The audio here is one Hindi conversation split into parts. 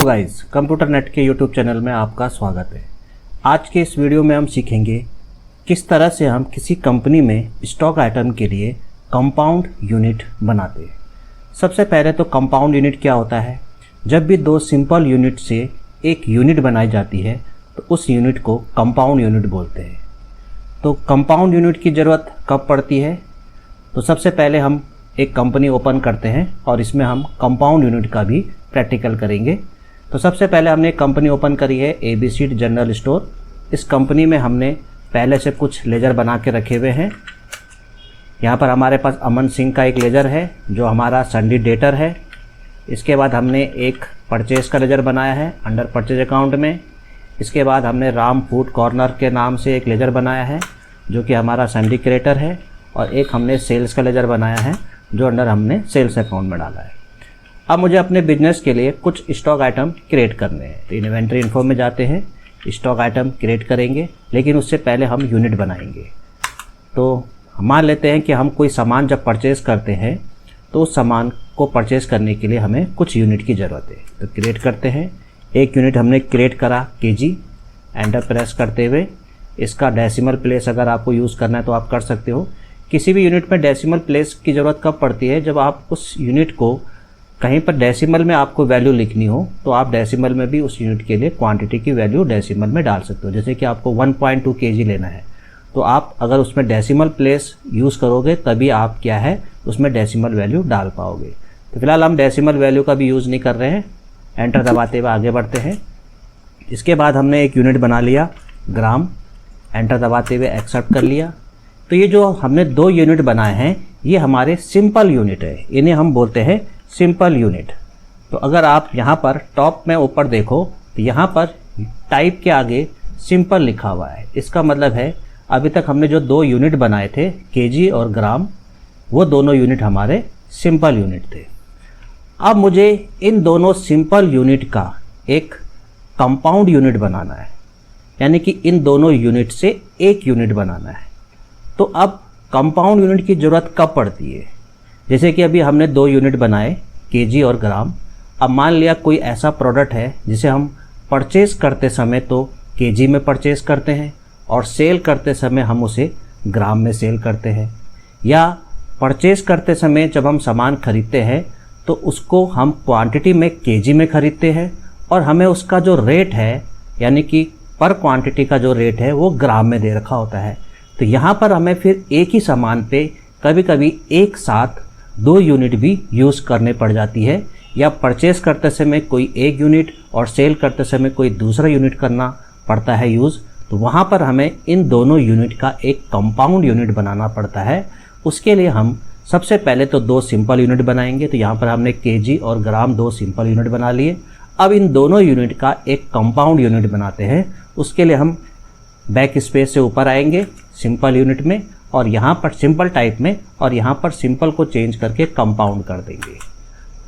गाइस, कंप्यूटर नेट के यूट्यूब चैनल में आपका स्वागत है। आज के इस वीडियो में हम सीखेंगे किस तरह से हम किसी कंपनी में स्टॉक आइटम के लिए कंपाउंड यूनिट बनाते हैं। सबसे पहले तो कंपाउंड यूनिट क्या होता है। जब भी दो सिंपल यूनिट से एक यूनिट बनाई जाती है तो उस यूनिट को कंपाउंड यूनिट बोलते हैं। तो कंपाउंड यूनिट की ज़रूरत कब पड़ती है? तो सबसे पहले हम एक कंपनी ओपन करते हैं और इसमें हम कंपाउंड यूनिट का भी प्रैक्टिकल करेंगे। तो सबसे पहले हमने एक कंपनी ओपन करी है ABC जनरल स्टोर। इस कंपनी में हमने पहले से कुछ लेजर बना के रखे हुए हैं। यहाँ पर हमारे पास अमन सिंह का एक लेजर है जो हमारा संडी डेटर है। इसके बाद हमने एक परचेज़ का लेजर बनाया है अंडर परचेज अकाउंट में। इसके बाद हमने राम फूड कॉर्नर के नाम से एक लेजर बनाया है जो कि हमारा संडी क्रिएटर है, और एक हमने सेल्स का लेजर बनाया है जो अंडर हमने सेल्स अकाउंट में डाला है। अब मुझे अपने बिजनेस के लिए कुछ स्टॉक आइटम क्रिएट करने हैं। तो इन्वेंट्री इन्फो में जाते हैं, स्टॉक आइटम क्रिएट करेंगे, लेकिन उससे पहले हम यूनिट बनाएंगे। तो मान लेते हैं कि हम कोई सामान जब परचेज़ करते हैं तो उस सामान को परचेज़ करने के लिए हमें कुछ यूनिट की ज़रूरत है। तो क्रिएट करते हैं। एक यूनिट हमने क्रिएट करा KG, एंटर प्रेस करते हुए इसका डेसिमल प्लेस अगर आपको यूज़ करना है तो आप कर सकते हो। किसी भी यूनिट में डेसिमल प्लेस की ज़रूरत कब पड़ती है? जब आप उस यूनिट को कहीं पर डेसिमल में आपको वैल्यू लिखनी हो तो आप डेसिमल में भी उस यूनिट के लिए क्वांटिटी की वैल्यू डेसिमल में डाल सकते हो। जैसे कि आपको 1.2 kg लेना है तो आप अगर उसमें डेसिमल प्लेस यूज़ करोगे तभी आप क्या है उसमें डेसिमल वैल्यू डाल पाओगे। तो फिलहाल हम डेसिमल वैल्यू का भी यूज़ नहीं कर रहे हैं। एंटर दबाते हुए आगे बढ़ते हैं। इसके बाद हमने एक यूनिट बना लिया ग्राम, एंटर दबाते हुए एक्सेप्ट कर लिया। तो ये जो हमने दो यूनिट बनाए हैं ये हमारे सिंपल यूनिट है, इन्हें हम बोलते हैं सिंपल यूनिट। तो अगर आप यहाँ पर टॉप में ऊपर देखो तो यहाँ पर टाइप के आगे सिंपल लिखा हुआ है। इसका मतलब है अभी तक हमने जो दो यूनिट बनाए थे KG और ग्राम, वो दोनों यूनिट हमारे सिंपल यूनिट थे। अब मुझे इन दोनों सिंपल यूनिट का एक कंपाउंड यूनिट बनाना है, यानी कि इन दोनों यूनिट से एक यूनिट बनाना है। तो अब कंपाउंड यूनिट की ज़रूरत कब पड़ती है? जैसे कि अभी हमने दो यूनिट बनाए KG और ग्राम। अब मान लिया कोई ऐसा प्रोडक्ट है जिसे हम परचेज़ करते समय तो KG में परचेज़ करते हैं और सेल करते समय हम उसे ग्राम में सेल करते हैं, या परचेज़ करते समय जब हम सामान खरीदते हैं तो उसको हम क्वांटिटी में KG में खरीदते हैं और हमें उसका जो रेट है यानी कि पर क्वांटिटी का जो रेट है वो ग्राम में दे रखा होता है। तो यहाँ पर हमें फिर एक ही सामान पे कभी कभी एक साथ दो यूनिट भी यूज़ करने पड़ जाती है, या परचेज़ करते समय कोई एक यूनिट और सेल करते समय कोई दूसरा यूनिट करना पड़ता है यूज़। तो वहाँ पर हमें इन दोनों यूनिट का एक कंपाउंड यूनिट बनाना पड़ता है। उसके लिए हम सबसे पहले तो दो सिंपल यूनिट बनाएंगे। तो यहाँ पर हमने KG और ग्राम दो सिंपल यूनिट बना लिए। अब इन दोनों यूनिट का एक कंपाउंड यूनिट बनाते हैं। उसके लिए हम बैक स्पेस से ऊपर आएंगे सिंपल यूनिट में, और यहाँ पर सिंपल टाइप में, और यहाँ पर सिंपल को चेंज करके कंपाउंड कर देंगे।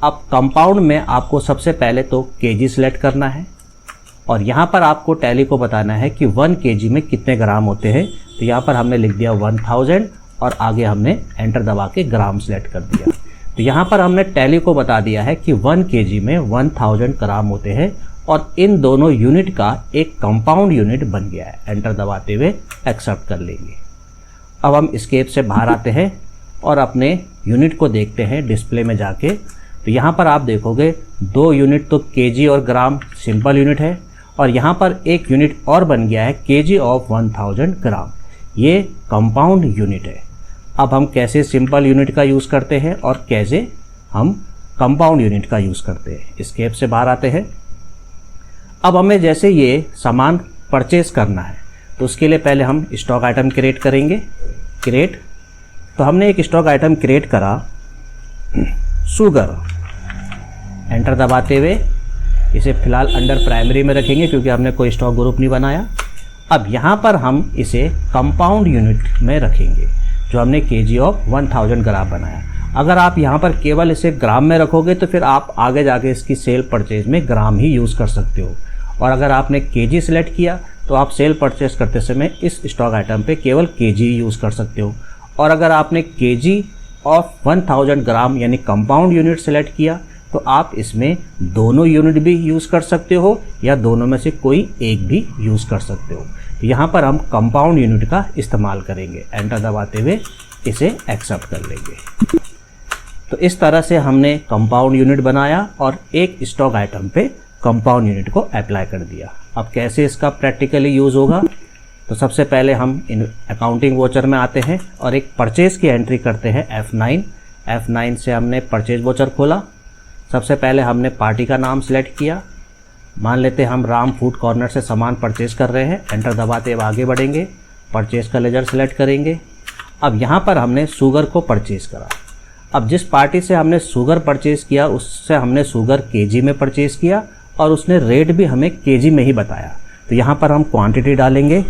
अब कंपाउंड में आपको सबसे पहले तो KG सिलेक्ट करना है और यहाँ पर आपको टैली को बताना है कि 1 kg में कितने ग्राम होते हैं। तो यहाँ पर हमने लिख दिया 1000 और आगे हमने एंटर दबा के ग्राम सिलेक्ट कर दिया। तो यहाँ पर हमने टैली को बता दिया है कि 1 kg में 1000 ग्राम होते हैं और इन दोनों यूनिट का एक कंपाउंड यूनिट बन गया है। एंटर दबाते हुए एक्सेप्ट कर लेंगे। अब हम स्केप से बाहर आते हैं और अपने यूनिट को देखते हैं डिस्प्ले में जाके। तो यहाँ पर आप देखोगे दो यूनिट तो KG और ग्राम सिंपल यूनिट है, और यहाँ पर एक यूनिट और बन गया है KG ऑफ 1000 ग्राम, ये कंपाउंड यूनिट है। अब हम कैसे सिंपल यूनिट का यूज़ करते हैं और कैसे हम कंपाउंड यूनिट का यूज़ करते हैं। स्केप से बाहर आते हैं। अब हमें जैसे ये सामान परचेज़ करना है तो उसके लिए पहले हम स्टॉक आइटम क्रिएट करेंगे। क्रिएट, तो हमने एक स्टॉक आइटम क्रिएट करा शुगर। एंटर दबाते हुए इसे फ़िलहाल अंडर प्राइमरी में रखेंगे क्योंकि हमने कोई स्टॉक ग्रुप नहीं बनाया। अब यहाँ पर हम इसे कंपाउंड यूनिट में रखेंगे जो हमने KG ऑफ 1000 ग्राम बनाया। अगर आप यहाँ पर केवल इसे ग्राम में रखोगे तो फिर आप आगे जाके इसकी सेल परचेज में ग्राम ही यूज़ कर सकते हो, और अगर आपने KG सिलेक्ट किया तो आप सेल परचेस करते समय इस स्टॉक आइटम पे केवल KG यूज़ कर सकते हो। और अगर आपने KG ऑफ 1000 ग्राम यानी कंपाउंड यूनिट सेलेक्ट किया तो आप इसमें दोनों यूनिट भी यूज़ कर सकते हो या दोनों में से कोई एक भी यूज़ कर सकते हो। तो यहाँ पर हम कंपाउंड यूनिट का इस्तेमाल करेंगे। एंटर दबाते हुए इसे एक्सेप्ट कर लेंगे। तो इस तरह से हमने कंपाउंड यूनिट बनाया और एक स्टॉक आइटम पे कंपाउंड यूनिट को अप्लाई कर दिया। अब कैसे इसका प्रैक्टिकली यूज़ होगा, तो सबसे पहले हम इन अकाउंटिंग वोचर में आते हैं और एक परचेज़ की एंट्री करते हैं F9। F9 से हमने परचेज वोचर खोला। सबसे पहले हमने पार्टी का नाम सिलेक्ट किया। मान लेते हैं हम राम फूड कॉर्नर से सामान परचेज़ कर रहे हैं। एंटर दबाते हुए आगे बढ़ेंगे, परचेज़ का लेजर सेलेक्ट करेंगे। अब यहाँ पर हमने शुगर को परचेज़ करा। अब जिस पार्टी से हमने शुगर परचेज़ किया उससे हमने शुगर केजी में परचेज़ किया और उसने रेट भी हमें केजी में ही बताया। तो यहाँ पर हम क्वांटिटी डालेंगे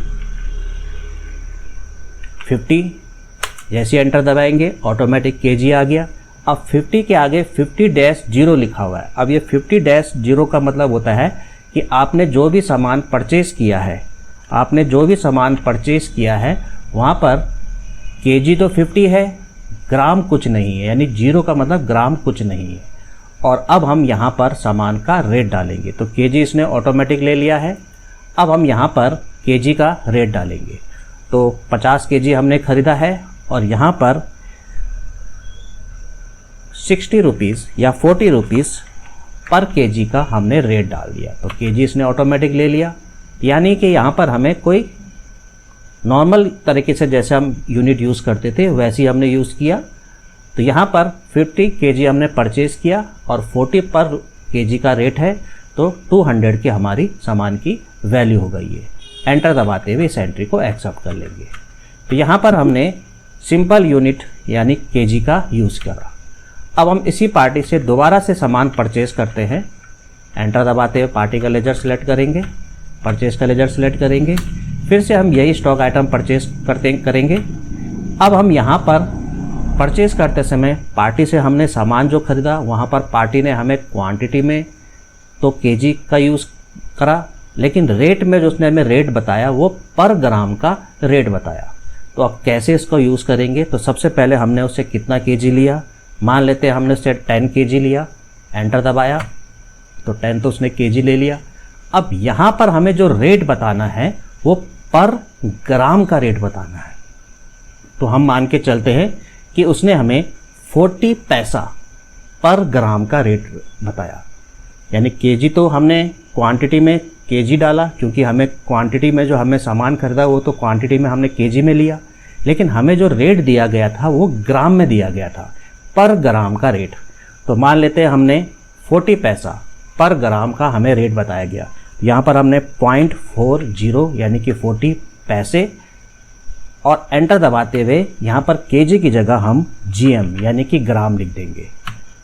50। जैसे एंटर दबाएंगे ऑटोमेटिक केजी आ गया। अब 50 के आगे 50-0 लिखा हुआ है। अब ये 50-0 का मतलब होता है कि आपने जो भी सामान परचेज़ किया है वहाँ पर केजी तो 50 है, ग्राम कुछ नहीं है, यानी 0 का मतलब ग्राम कुछ नहीं है। और अब हम यहाँ पर सामान का रेट डालेंगे। तो केजी इसने ऑटोमेटिक ले लिया है। अब हम यहाँ पर केजी का रेट डालेंगे। तो 50 केजी हमने ख़रीदा है और यहाँ पर 60 रुपीज़ या 40 रुपीज़ पर केजी का हमने रेट डाल दिया। तो केजी इसने ऑटोमेटिक ले लिया, यानी कि यहाँ पर हमें कोई नॉर्मल तरीके से जैसे हम यूनिट यूज़ करते थे वैसे ही हमने यूज़ किया। तो यहाँ पर 50 केजी हमने परचेज़ किया और 40 पर केजी का रेट है, तो 200 की हमारी सामान की वैल्यू हो गई है। एंटर दबाते हुए इस एंट्री को एक्सेप्ट कर लेंगे। तो यहाँ पर हमने सिंपल यूनिट यानी केजी का यूज़ करा। अब हम इसी पार्टी से दोबारा से सामान परचेज़ करते हैं। एंटर दबाते हुए पार्टी का लेजर सेलेक्ट करेंगे, परचेज़ का लेजर सेलेक्ट करेंगे। फिर से हम यही स्टॉक आइटम परचेज़ करेंगे। अब हम यहाँ पर परचेज़ करते समय पार्टी से हमने सामान जो ख़रीदा वहाँ पर पार्टी ने हमें क्वांटिटी में तो केजी का यूज़ करा, लेकिन रेट में जो उसने हमें रेट बताया वो पर ग्राम का रेट बताया। तो अब कैसे इसको यूज़ करेंगे, तो सबसे पहले हमने उससे कितना केजी लिया। मान लेते हैं हमने उससे 10 केजी लिया। एंटर दबाया तो 10 तो उसने केजी ले लिया। अब यहाँ पर हमें जो रेट बताना है वो पर ग्राम का रेट बताना है। तो हम मान के चलते हैं कि उसने हमें 40 पैसा पर ग्राम का रेट बताया, यानी केजी तो हमने क्वांटिटी में केजी डाला क्योंकि हमें क्वांटिटी में जो हमें सामान खरीदा वो तो क्वांटिटी में हमने केजी में लिया, लेकिन हमें जो रेट दिया गया था वो ग्राम में दिया गया था, पर ग्राम का रेट। तो मान लेते हैं हमने 40 पैसा पर ग्राम का हमें रेट बताया गया। यहाँ पर हमने 0.40 यानी कि 40 पैसे और एंटर दबाते हुए यहाँ पर केजी की जगह हम GM यानी कि ग्राम लिख देंगे।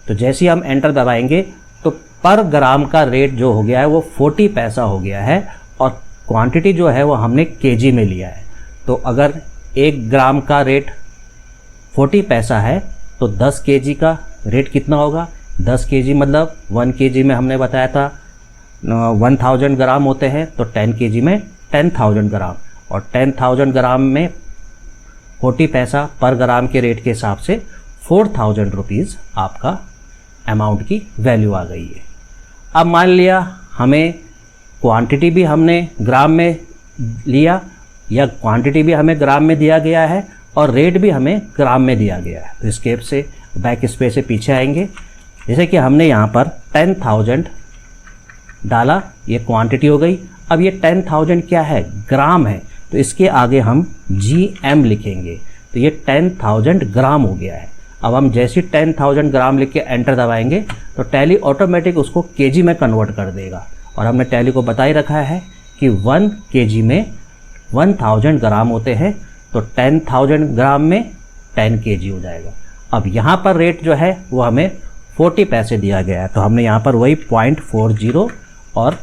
तो जैसे ही हम एंटर दबाएंगे तो पर ग्राम का रेट जो हो गया है वो 40 पैसा हो गया है और क्वांटिटी जो है वो हमने केजी में लिया है। तो अगर 1 ग्राम का रेट 40 पैसा है तो 10 केजी का रेट कितना होगा। 10 केजी मतलब 1 केजी में हमने बताया था 1000 ग्राम होते हैं, तो 10 केजी में 10,000 ग्राम और 10,000 ग्राम में 40 पैसा पर ग्राम के रेट के हिसाब से 4000 रुपीज़ आपका अमाउंट की वैल्यू आ गई है। अब मान लिया हमें क्वांटिटी भी हमने ग्राम में लिया या क्वांटिटी भी हमें ग्राम में दिया गया है और रेट भी हमें ग्राम में दिया गया है। तो स्केप से बैक स्पेस से पीछे आएंगे। जैसे कि हमने यहाँ पर 10,000 डाला, ये क्वांटिटी हो गई। अब ये 10,000 क्या है, ग्राम है, तो इसके आगे हम GM लिखेंगे। तो ये 10,000 ग्राम हो गया है। अब हम जैसे 10,000 ग्राम लिख के एंटर दबाएंगे तो टैली ऑटोमेटिक उसको केजी में कन्वर्ट कर देगा। और हमने टैली को बता ही रखा है कि 1 केजी में 1000 ग्राम होते हैं, तो 10,000 ग्राम में 10 केजी हो जाएगा। अब यहाँ पर रेट जो है वो हमें 40 पैसे दिया गया है, तो हमने यहाँ पर वही 0.40 और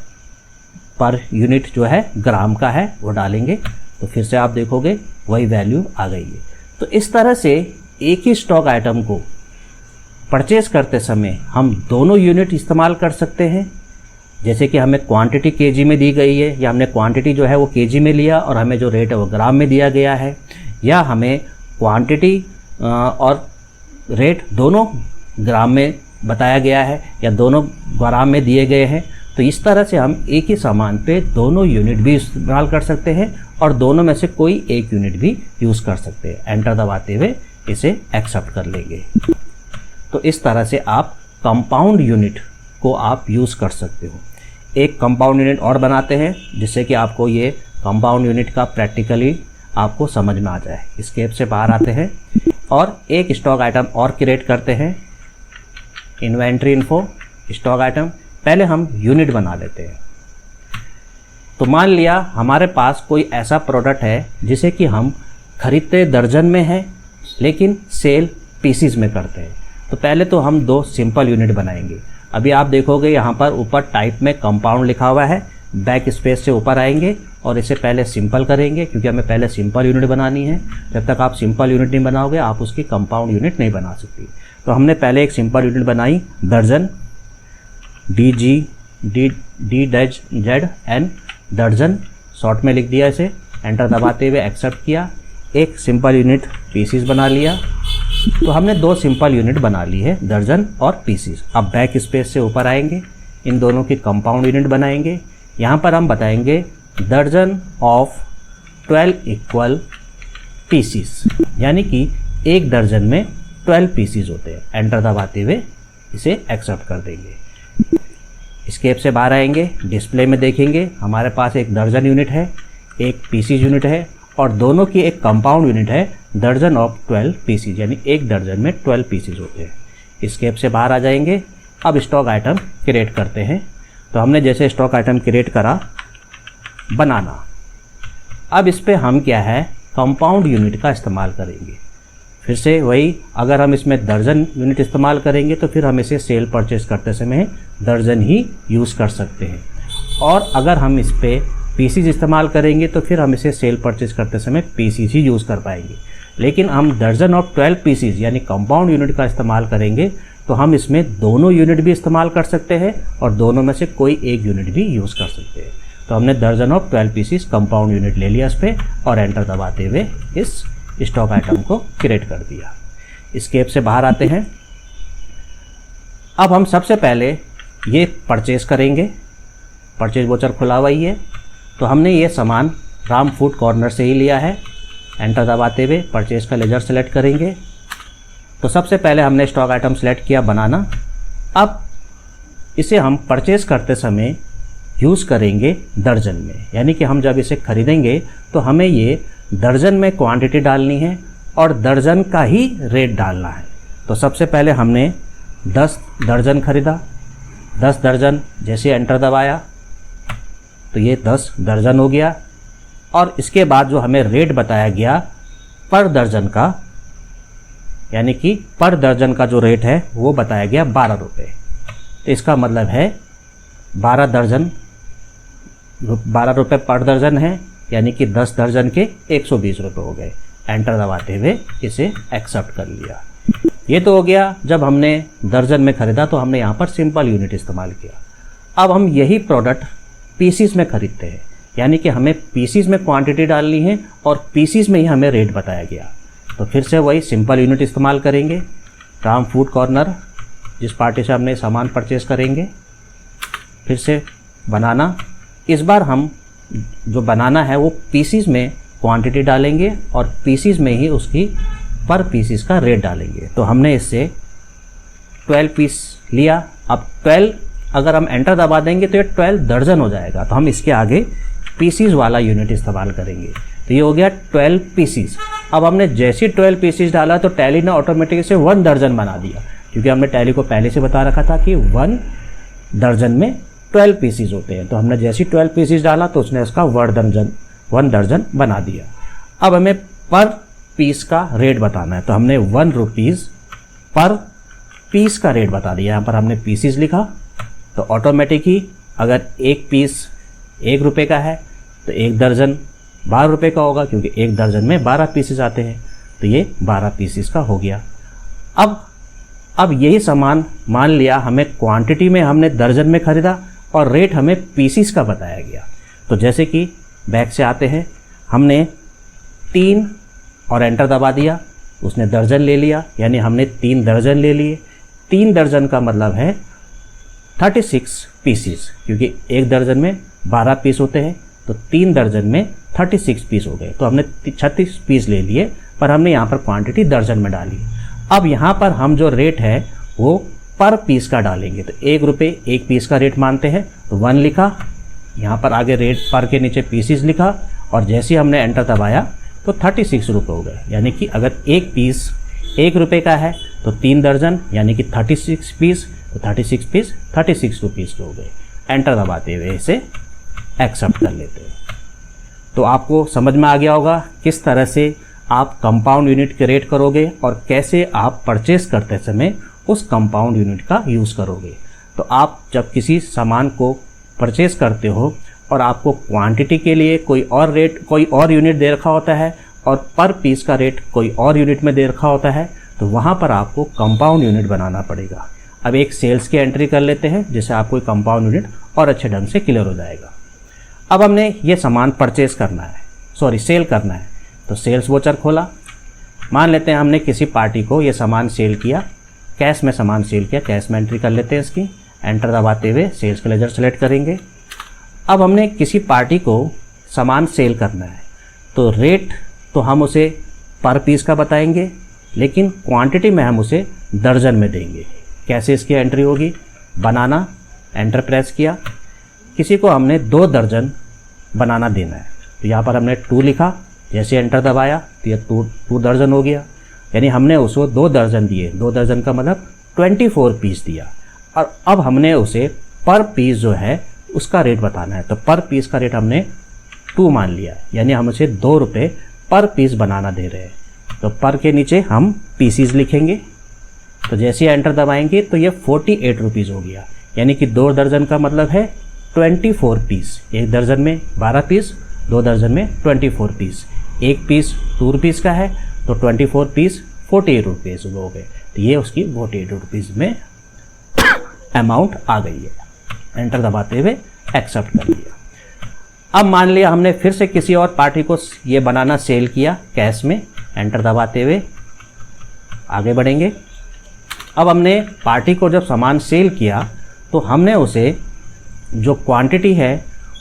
पर यूनिट जो है ग्राम का है वो डालेंगे। तो फिर से आप देखोगे वही वैल्यू आ गई है। तो इस तरह से एक ही स्टॉक आइटम को परचेज़ करते समय हम दोनों यूनिट इस्तेमाल कर सकते हैं। जैसे कि हमें क्वांटिटी केजी में दी गई है या हमने क्वांटिटी जो है वो केजी में लिया और हमें जो रेट है वो ग्राम में दिया गया है, या हमें क्वांटिटी और रेट दोनों ग्राम में बताया गया है या दोनों ग्राम में दिए गए हैं, तो इस तरह से हम एक ही सामान पे दोनों यूनिट भी इस्तेमाल कर सकते हैं और दोनों में से कोई एक यूनिट भी यूज़ कर सकते हैं। एंटर दबाते हुए इसे एक्सेप्ट कर लेंगे। तो इस तरह से आप कंपाउंड यूनिट को आप यूज़ कर सकते हो। एक कंपाउंड यूनिट और बनाते हैं जिससे कि आपको ये कंपाउंड यूनिट का प्रैक्टिकली आपको समझ में आ जाए। स्केप से बाहर आते हैं और एक स्टॉक आइटम और क्रिएट करते हैं। इन्वेंट्री इन्फो स्टॉक आइटम, पहले हम यूनिट बना लेते हैं। तो मान लिया हमारे पास कोई ऐसा प्रोडक्ट है जिसे कि हम खरीदते दर्जन में हैं लेकिन सेल पीसीज में करते हैं। तो पहले तो हम 2 सिंपल यूनिट बनाएंगे। अभी आप देखोगे यहाँ पर ऊपर टाइप में कंपाउंड लिखा हुआ है, बैक स्पेस से ऊपर आएंगे और इसे पहले सिंपल करेंगे क्योंकि हमें पहले सिंपल यूनिट बनानी है। जब तक आप सिंपल यूनिट नहीं बनाओगे आप उसकी कंपाउंड यूनिट नहीं बना सकती। तो हमने पहले एक सिंपल यूनिट बनाई, दर्जन, DGDZN दर्जन, शॉर्ट में लिख दिया इसे। एंटर दबाते हुए एक्सेप्ट किया। एक सिंपल यूनिट पीसीज बना लिया। तो हमने 2 सिंपल यूनिट बना ली है, दर्जन और पीसीज। अब बैक स्पेस से ऊपर आएंगे, इन दोनों की कंपाउंड यूनिट बनाएंगे। यहाँ पर हम बताएंगे दर्जन ऑफ 12 इक्वल पीसीज, यानी कि एक दर्जन में 12 पीसीज होते हैं। एंटर दबाते हुए इसे एक्सेप्ट कर देंगे। स्केप से बाहर आएंगे, डिस्प्ले में देखेंगे हमारे पास एक दर्जन यूनिट है, एक पीसीज यूनिट है और दोनों की एक कंपाउंड यूनिट है दर्जन ऑफ 12 पीसीज, यानी एक दर्जन में 12 पीसीज होते हैं। स्केप से बाहर आ जाएंगे। अब स्टॉक आइटम क्रिएट करते हैं। तो हमने जैसे स्टॉक आइटम क्रिएट करा, बनाना, अब इस पर हम क्या है कंपाउंड यूनिट का इस्तेमाल करेंगे। फिर से वही, अगर हम इसमें दर्जन यूनिट इस्तेमाल करेंगे तो फिर हम इसे सेल परचेज करते समय दर्जन ही यूज़ कर सकते हैं, और अगर हम इस पर पीसीज इस्तेमाल करेंगे तो फिर हम इसे सेल परचेज करते समय पीसीज ही यूज़ कर पाएंगे। लेकिन हम दर्जन ऑफ 12 पीसीज यानी कंपाउंड यूनिट का इस्तेमाल करेंगे तो हम इसमें दोनों यूनिट भी इस्तेमाल कर सकते हैं और दोनों में से कोई एक यूनिट भी यूज़ कर सकते हैं। तो हमने दर्जन ऑफ 12 पीसीज कंपाउंड यूनिट ले लिया इस पर और एंटर दबाते हुए इस स्टॉक आइटम को क्रिएट कर दिया। स्केप से बाहर आते हैं। अब हम सबसे पहले ये परचेज करेंगे। परचेज वोचर खुला हुआ ही है, तो हमने ये सामान राम फूड कॉर्नर से ही लिया है। एंटर दबाते हुए परचेज का लेजर सेलेक्ट करेंगे। तो सबसे पहले हमने स्टॉक आइटम सेलेक्ट किया, बनाना। अब इसे हम परचेज करते समय यूज़ करेंगे दर्जन में, यानी कि हम जब इसे खरीदेंगे तो हमें ये दर्जन में क्वांटिटी डालनी है और दर्जन का ही रेट डालना है। तो सबसे पहले हमने 10 दर्जन खरीदा, 10 दर्जन, जैसे एंटर दबाया तो ये 10 दर्जन हो गया। और इसके बाद जो हमें रेट बताया गया पर दर्जन का, यानी कि पर दर्जन का जो रेट है वो बताया गया 12 रुपये। तो इसका मतलब है 12 दर्जन 12 रुपये पर दर्जन है, यानी कि 10 दर्जन के 120 रुपये हो गए। एंटर दबाते हुए इसे एक्सेप्ट कर लिया। ये तो हो गया जब हमने दर्जन में ख़रीदा, तो हमने यहाँ पर सिंपल यूनिट इस्तेमाल किया। अब हम यही प्रोडक्ट पीसीज में ख़रीदते हैं, यानी कि हमें पीसीज में क्वांटिटी डालनी है और पीसीज में ही हमें रेट बताया गया। तो फिर से वही सिंपल यूनिट इस्तेमाल करेंगे। राम फूड कॉर्नर, जिस पार्टी से हमने सामान परचेज़ करेंगे, फिर से बनाना। इस बार हम जो बनाना है वो पीसीज में क्वांटिटी डालेंगे और पीसीज में ही उसकी पर पीसीज का रेट डालेंगे। तो हमने इससे 12 पीस लिया। अब 12 अगर हम एंटर दबा देंगे तो ये 12 दर्जन हो जाएगा। तो हम इसके आगे पीसीज वाला यूनिट इस्तेमाल करेंगे। तो ये हो गया 12 पीसीज। अब हमने जैसे 12 पीसीज डाला तो टैली ने ऑटोमेटिक से 1 दर्जन बना दिया, क्योंकि हमने टैली को पहले से बता रखा था कि 1 दर्जन में 12 पीसीज होते हैं। तो हमने जैसे 12 पीसीज डाला तो उसने उसका 1 दर्जन बना दिया। अब हमें पर पीस का रेट बताना है, तो हमने 1 रुपीज़ पर पीस का रेट बता दिया। यहाँ पर हमने पीसीज लिखा, तो ऑटोमेटिक ही अगर एक पीस 1 रुपये का है तो 1 दर्जन 12 रुपये का होगा, क्योंकि 1 दर्जन में 12 पीसेस आते हैं। तो ये 12 पीसेस का हो गया। अब यही सामान मान लिया हमें क्वांटिटी में हमने दर्जन में ख़रीदा और रेट हमें पीसेस का बताया गया। तो जैसे कि बैक से आते हैं, हमने 3 और एंटर दबा दिया, उसने दर्जन ले लिया, यानी हमने 3 दर्जन ले लिए। 3 दर्जन का मतलब है 36 पीसीस, क्योंकि 1 दर्जन में 12 पीस होते हैं, तो 3 दर्जन में 36 पीस हो गए। तो हमने 36 पीस ले लिए, पर हमने यहाँ पर क्वांटिटी दर्जन में डाली। अब यहाँ पर हम जो रेट है वो पर पीस का डालेंगे। तो 1 रुपये 1 पीस का रेट मानते हैं, तो 1 लिखा, यहाँ पर आगे रेट पर के नीचे पीसीस लिखा, और जैसे ही हमने एंटर दबाया तो 36 रुपये हो गए। यानी कि अगर 1 पीस 1 रुपये का है तो 3 दर्जन यानी कि 36 पीस, तो 36 पीस 36 रुपीज़ के हो गए। एंटर दबाते हुए इसे एक्सेप्ट कर लेते हैं। तो आपको समझ में आ गया होगा किस तरह से आप कंपाउंड यूनिट क्रिएट करोगे और कैसे आप परचेस करते समय उस कंपाउंड यूनिट का यूज़ करोगे। तो आप जब किसी सामान को परचेस करते हो और आपको क्वांटिटी के लिए कोई और यूनिट दे रखा होता है और पर पीस का रेट कोई और यूनिट में दे रखा होता है, तो वहाँ पर आपको कंपाउंड यूनिट बनाना पड़ेगा। अब एक सेल्स की एंट्री कर लेते हैं, जिससे आपको कंपाउंड यूनिट और अच्छे ढंग से क्लियर हो जाएगा। अब हमने ये सामान परचेस करना है, सेल करना है, तो सेल्स वोचर खोला। मान लेते हैं हमने किसी पार्टी को ये सामान सेल किया, कैश में सामान सेल किया, कैश में एंट्री कर लेते हैं इसकी। एंटर दबाते हुए सेल्स का लेजर सेलेक्ट करेंगे। अब हमने किसी पार्टी को सामान सेल करना है, तो रेट तो हम उसे पर पीस का बताएंगे, लेकिन क्वांटिटी में हम उसे दर्जन में देंगे। कैसे इसकी एंट्री होगी? बनाना, एंटर प्रेस किया, किसी को हमने 2 दर्जन बनाना देना है, तो यहाँ पर हमने 2 लिखा, जैसे एंटर दबाया तो ये 2 दर्जन हो गया। यानी हमने उसको 2 दर्जन दिए, 2 दर्जन का मतलब 24 पीस दिया। और अब हमने उसे पर पीस जो है उसका रेट बताना है, तो पर पीस का रेट हमने 2 मान लिया, यानी हम उसे 2 रुपये पर पीस बनाना दे रहे हैं। तो पर के नीचे हम पीसीज लिखेंगे, तो जैसे एंटर दबाएंगे तो ये 48 रुपीज़ हो गया। यानी कि 2 दर्जन का मतलब है 24 पीस। 1 दर्जन में 12 पीस, 2 दर्जन में 24 पीस। 1 पीस 2 रुपीज़ का है, तो 24 पीस 48 रुपीज़ हो गए। तो ये उसकी 48 रुपीज़ में अमाउंट आ गई है। एंटर दबाते हुए एक्सेप्ट कर लिया। अब मान लिया हमने फिर से किसी और पार्टी को ये बनाना सेल किया कैश में, एंटर दबाते हुए आगे बढ़ेंगे। अब हमने पार्टी को जब सामान सेल किया तो हमने उसे जो क्वांटिटी है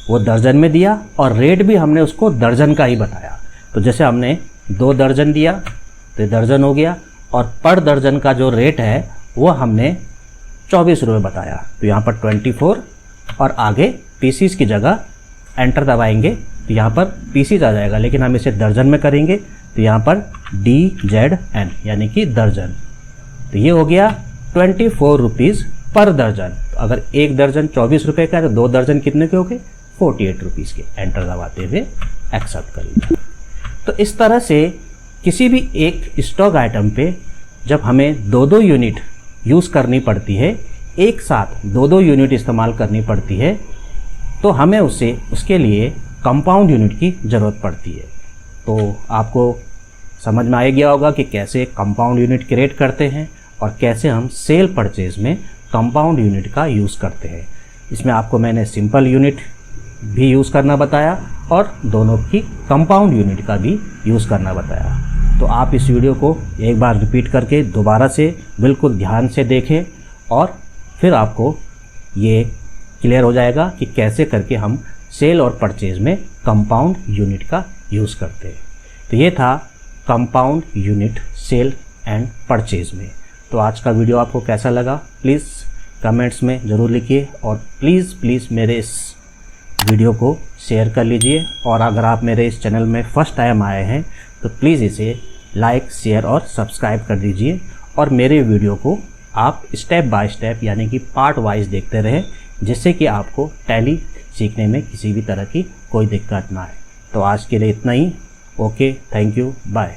वो दर्जन में दिया और रेट भी हमने उसको दर्जन का ही बताया। तो जैसे हमने 2 दर्जन दिया तो दर्जन हो गया, और पर दर्जन का जो रेट है वो हमने 24 रुपये बताया। तो यहाँ पर 24 और आगे पीसीस की जगह एंटर दबाएंगे तो यहाँ पर पीसीस आ जाएगा, लेकिन हम इसे दर्जन में करेंगे तो यहाँ पर DZN यानी कि दर्जन। तो ये हो गया 24 रुपीज़ पर दर्जन। तो अगर 1 दर्जन 24 रुपये का है तो 2 दर्जन कितने के हो गए? 48 रुपीज़ के। एंटर दबाते हुए एक्सेप्ट कर लिया। तो इस तरह से किसी भी एक स्टॉक आइटम पे जब हमें 2-2 यूनिट यूज़ करनी पड़ती है, एक साथ 2-2 यूनिट इस्तेमाल करनी पड़ती है, तो हमें उसके लिए कंपाउंड यूनिट की ज़रूरत पड़ती है। तो आपको समझ में आ गया होगा कि कैसे कंपाउंड यूनिट क्रिएट करते हैं और कैसे हम सेल परचेज में कंपाउंड यूनिट का यूज़ करते हैं। इसमें आपको मैंने सिंपल यूनिट भी यूज़ करना बताया और दोनों की कंपाउंड यूनिट का भी यूज़ करना बताया। तो आप इस वीडियो को एक बार रिपीट करके दोबारा से बिल्कुल ध्यान से देखें और फिर आपको ये क्लियर हो जाएगा कि कैसे करके हम सेल और परचेज में कंपाउंड यूनिट का यूज़ करते हैं। तो ये था compound unit sale and purchase में। तो आज का वीडियो आपको कैसा लगा प्लीज़ कमेंट्स में ज़रूर लिखिए और प्लीज़ मेरे इस वीडियो को शेयर कर लीजिए। और अगर आप मेरे इस चैनल में फर्स्ट टाइम आए हैं तो प्लीज़ इसे लाइक, शेयर और सब्सक्राइब कर दीजिए और मेरे वीडियो को आप स्टेप बाय स्टेप यानी कि पार्ट वाइज देखते रहें, जिससे कि आपको टैली सीखने में किसी भी तरह की कोई दिक्कत ना आए। तो आज के लिए इतना ही। Okay, thank you, bye.